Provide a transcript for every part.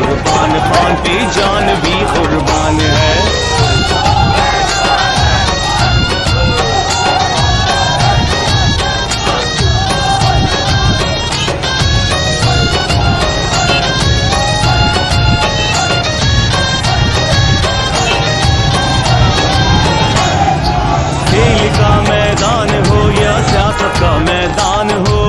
कुर्बान, खान पे जान भी कुर्बान है। खेल का मैदान हो या सियासत का मैदान हो,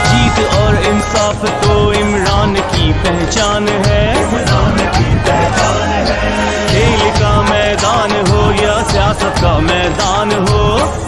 जीत और इंसाफ तो इमरान की पहचान है। खेल का मैदान हो या सियासत का मैदान हो,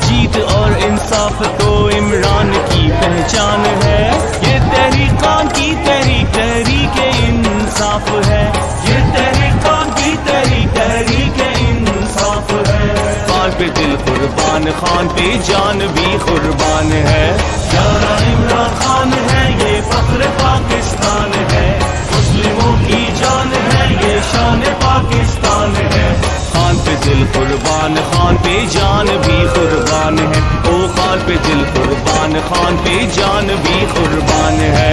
जीत और इंसाफ तो इमरान की पहचान है। ये तहरीकान की तहरीक इंसाफ है, ये तहरीकान की तहरीक इंसाफ है। खान पे दिल कुर्बान, खान पे जान भी कुर्बान है। प्यारा इमरान खान है, ये फख्र पाकिस्तान है। मुस्लिमों की जान है, ये शान पाकिस्तान है। खान पे दिल कुर्बान, खान पे जान भी कुर्बान है। ओ खान पे दिल कुर्बान, खान पे जान भी कुर्बान है।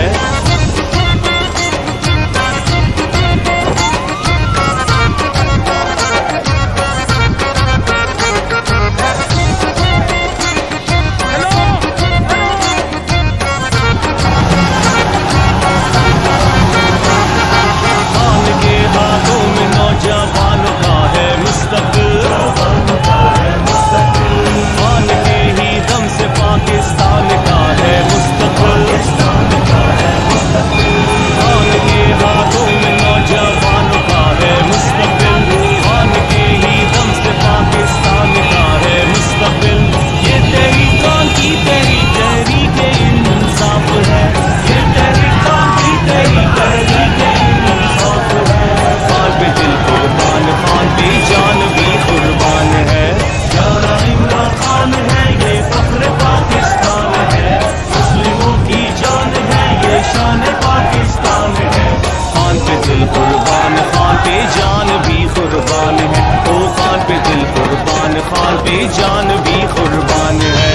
खान पे जान भी कुर्बान है।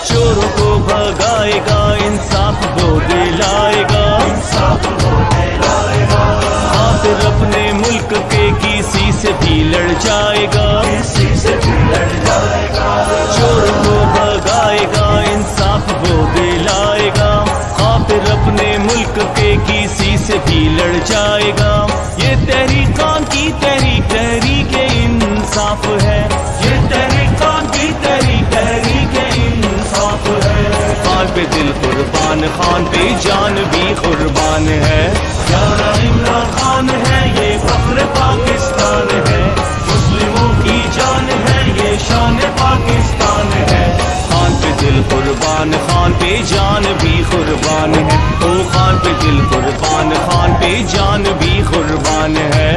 चोरों को भगाएगा, इंसाफ वो दिलाएगा। खातिर अपने मुल्क के किसी से भी लड़ जाएगा। चोरों को भगाएगा, इंसाफ वो दिलाएगा। खातिर अपने मुल्क के किसी से भी लड़ जाएगा। ये तहरीकान की तहरीक इंसाफ है, ये तहरीकान की तहरीक इंसाफ है। खान पे दिल कुर्बान, खान पे जान भी कुर्बान है। प्यारा इमरान खान है, ये फख्र पाकिस्तान है। मुस्लिमों की जान है, ये शान पाकिस्तान है। खान पे दिल कुर्बान, खान पे जान भी कुर्बान है। ओ खान पे दिल कुर्बान, खान पे जान भी कुर्बान है।